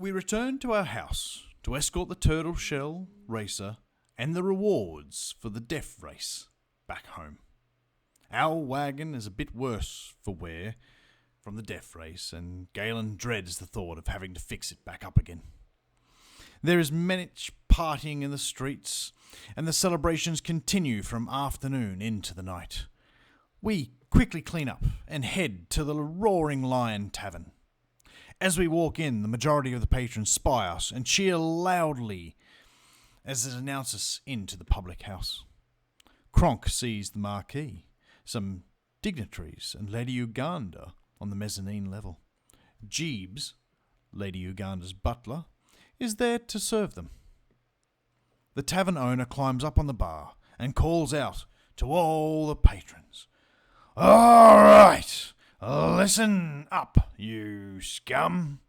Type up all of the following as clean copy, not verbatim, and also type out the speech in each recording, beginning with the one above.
We return to our house to escort the turtle shell racer and the rewards for the death race back home. Our wagon is a bit worse for wear from the death race, and Galin dreads the thought of having to fix it back up again. There is much partying in the streets, and the celebrations continue from afternoon into the night. We quickly clean up and head to the Roaring Lion Tavern. As we walk in, the majority of the patrons spy us and cheer loudly as it announces us into the public house. Kronk sees the Marquee, some dignitaries, and Lady Uganda on the mezzanine level. Jeebs, Lady Uganda's butler, is there to serve them. The tavern owner climbs up on the bar and calls out to all the patrons. "All right, listen up, you scum.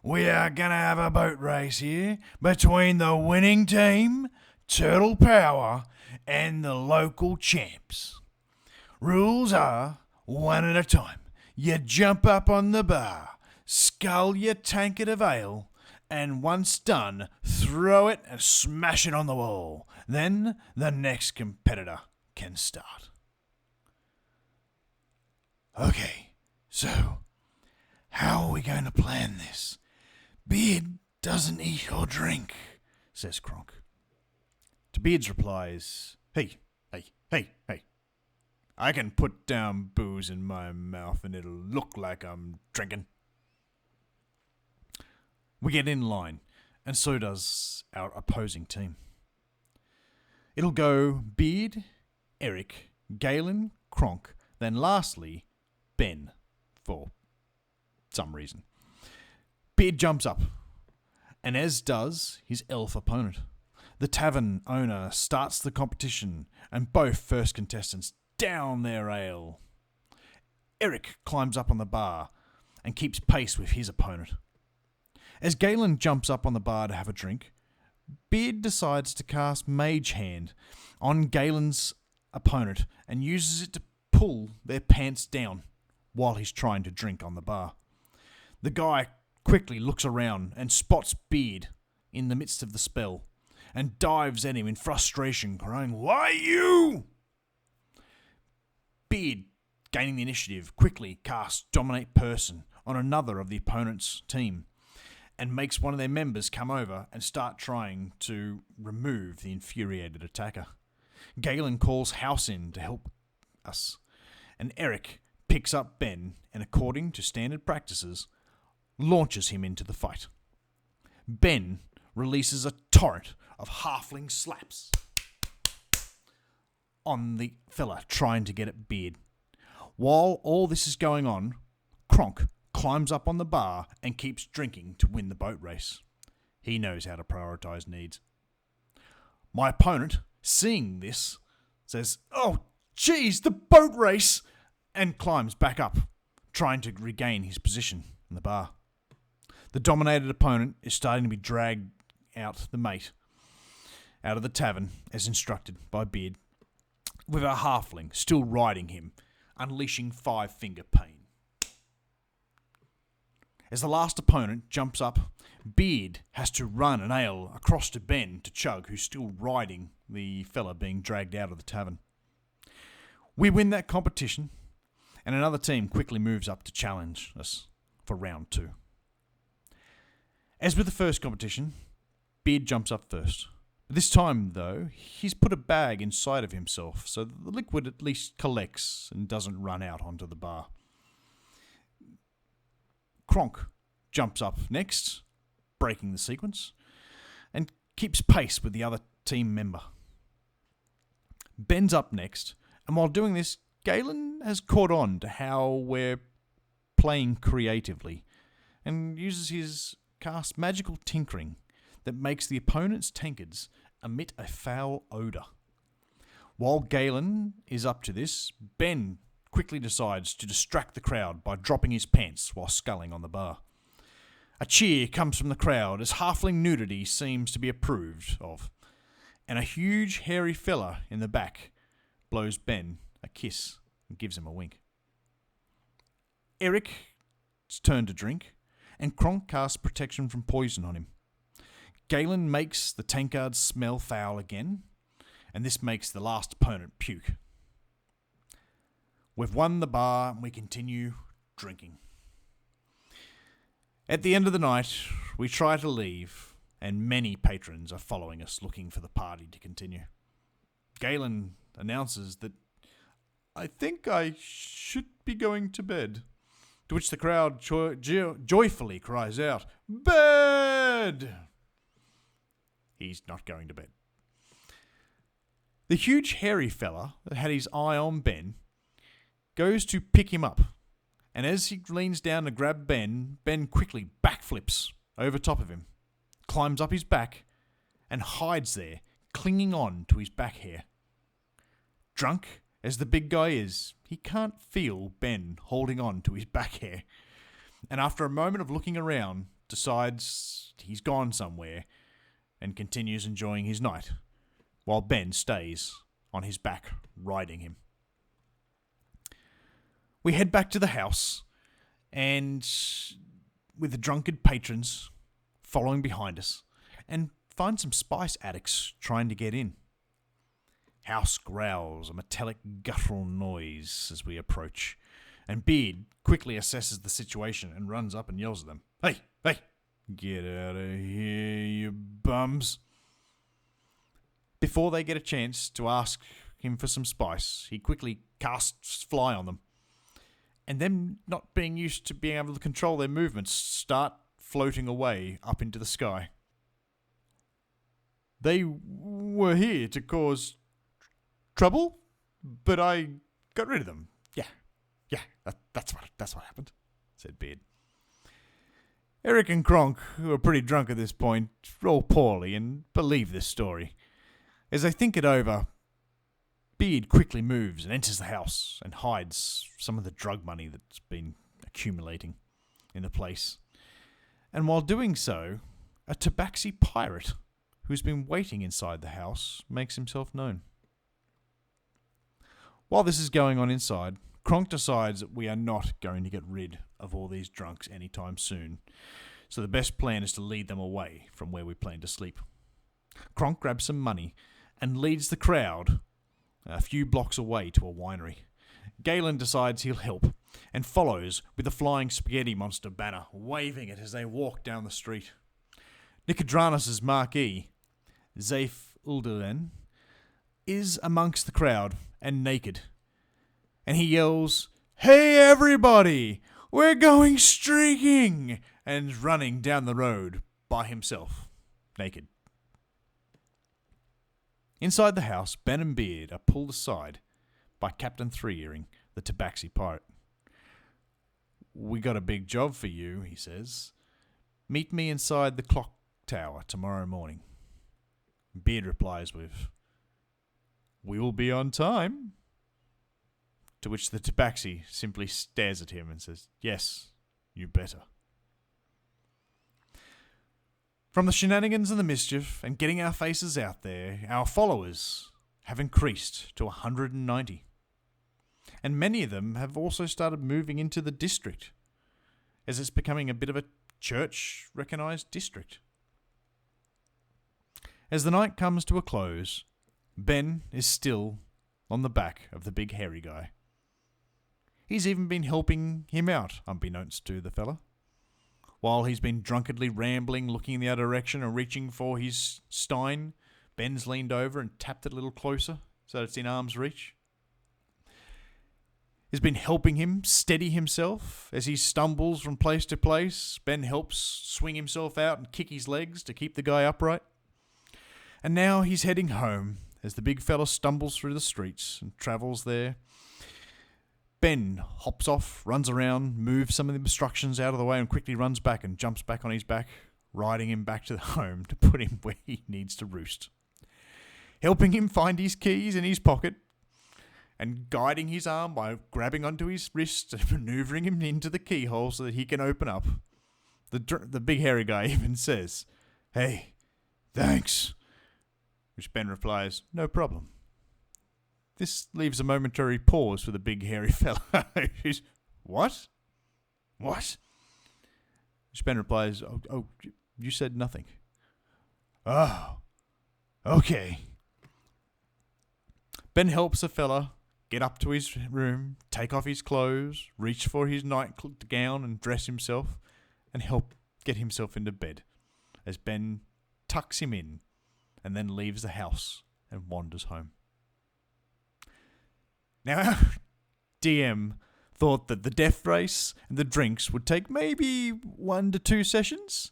We are going to have a boat race here between the winning team, Turtle Power, and the local champs. Rules are, one at a time. You jump up on the bar, scull your tankard of ale, and once done, throw it and smash it on the wall. Then the next competitor can start." "Okay, so how are we going to plan this? Beard doesn't eat or drink," says Kronk. To Beard's replies, Hey. I can put down booze in my mouth and it'll look like I'm drinking." We get in line, and so does our opposing team. It'll go Beard, Eric, Galin, Kronk, then lastly, Ben, for some reason. Beard jumps up, and as does his elf opponent. The tavern owner starts the competition, and both first contestants down their ale. Eric climbs up on the bar and keeps pace with his opponent. As Galin jumps up on the bar to have a drink, Beard decides to cast Mage Hand on Galen's opponent and uses it to pull their pants down while he's trying to drink on the bar. The guy quickly looks around and spots Beard in the midst of the spell and dives at him in frustration, crying, "Why you?" Beard, gaining the initiative, quickly casts Dominate Person on another of the opponent's team and makes one of their members come over and start trying to remove the infuriated attacker. Galin calls House in to help us, and Eric picks up Ben and, according to standard practices, launches him into the fight. Ben releases a torrent of halfling slaps on the fella trying to get at Beard. While all this is going on, Kronk climbs up on the bar and keeps drinking to win the boat race. He knows how to prioritise needs. My opponent, seeing this, says, "Oh, geez, the boat race!" and climbs back up, trying to regain his position in the bar. The dominated opponent is starting to be dragged out of the tavern as instructed by Beard, with a halfling still riding him, unleashing five-finger pain. As the last opponent jumps up, Beard has to run an ale across to Ben to chug, who's still riding the fella being dragged out of the tavern. We win that competition, and another team quickly moves up to challenge us for round 2. As with the first competition, Beard jumps up first. This time, though, he's put a bag inside of himself, so the liquid at least collects and doesn't run out onto the bar. Kronk jumps up next, breaking the sequence, and keeps pace with the other team member. Ben's up next, and while doing this, Galin has caught on to how we're playing creatively, and uses his cast magical tinkering that makes the opponent's tankards emit a foul odour. While Galin is up to this, Ben quickly decides to distract the crowd by dropping his pants while sculling on the bar. A cheer comes from the crowd as halfling nudity seems to be approved of, and a huge hairy fella in the back blows Ben a kiss and gives him a wink. Eric's turn to drink, and Kronk casts protection from poison on him. Galin makes the tankard smell foul again, and this makes the last opponent puke. We've won the bar and we continue drinking. At the end of the night, we try to leave, and many patrons are following us looking for the party to continue. Galin announces that I think I should be going to bed, to which the crowd joyfully cries out, "Bed!" He's not going to bed. The huge hairy fella that had his eye on Ben goes to pick him up, and as he leans down to grab Ben, Ben quickly backflips over top of him, climbs up his back, and hides there, clinging on to his back hair. Drunk as the big guy is, he can't feel Ben holding on to his back hair, and after a moment of looking around, decides he's gone somewhere and continues enjoying his night, while Ben stays on his back, riding him. We head back to the house, and with the drunken patrons following behind us, and find some spice addicts trying to get in. House growls a metallic guttural noise as we approach, and Beard quickly assesses the situation and runs up and yells at them, "Hey, hey, get out of here, you bums." Before they get a chance to ask him for some spice, he quickly casts fly on them, and them not being used to being able to control their movements start floating away up into the sky. They were here to cause trouble, but I got rid of them. Yeah, that's what happened, said Beard. Eric and Kronk, who are pretty drunk at this point, roll poorly and believe this story. As they think it over, Beard quickly moves and enters the house and hides some of the drug money that's been accumulating in the place. And while doing so, a tabaxi pirate who's been waiting inside the house makes himself known. While this is going on inside, Kronk decides that we are not going to get rid of all these drunks anytime soon, so the best plan is to lead them away from where we plan to sleep. Kronk grabs some money and leads the crowd a few blocks away to a winery. Galin decides he'll help and follows with a flying spaghetti monster banner, waving it as they walk down the street. Nicodrana's Marquee, Zhafe Uludan, is amongst the crowd and naked, and he yells, "Hey everybody, we're going streaking!" and is running down the road by himself, naked. Inside the house, Ben and Beard are pulled aside by Captain Three-Earing, the tabaxi pirate. "We got a big job for you," he says. "Meet me inside the clock tower tomorrow morning." Beard replies with, "We will be on time." To which the tabaxi simply stares at him and says, "Yes, you better." From the shenanigans and the mischief and getting our faces out there, our followers have increased to 190. And many of them have also started moving into the district, as it's becoming a bit of a church-recognised district. As the night comes to a close, Ben is still on the back of the big hairy guy. He's even been helping him out, unbeknownst to the fella. While he's been drunkenly rambling, looking in the other direction and reaching for his stein, Ben's leaned over and tapped it a little closer so that it's in arm's reach. He's been helping him steady himself as he stumbles from place to place. Ben helps swing himself out and kick his legs to keep the guy upright. And now he's heading home as the big fella stumbles through the streets and travels there. Ben hops off, runs around, moves some of the obstructions out of the way and quickly runs back and jumps back on his back, riding him back to the home to put him where he needs to roost. Helping him find his keys in his pocket and guiding his arm by grabbing onto his wrist and maneuvering him into the keyhole so that he can open up. The big hairy guy even says, "Hey, thanks." Which Ben replies, "No problem." This leaves a momentary pause for the big hairy fella. He's, What? Which Ben replies, you said nothing. Oh, okay. Ben helps the fella get up to his room, take off his clothes, reach for his nightgown and dress himself, and help get himself into bed, as Ben tucks him in and then leaves the house and wanders home. Now, our DM thought that the death race and the drinks would take maybe 1 to 2 sessions.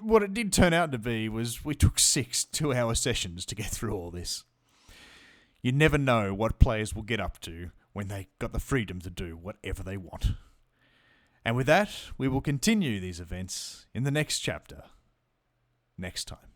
What it did turn out to be was we took 6 2-hour sessions to get through all this. You never know what players will get up to when they got the freedom to do whatever they want. And with that, we will continue these events in the next chapter, next time.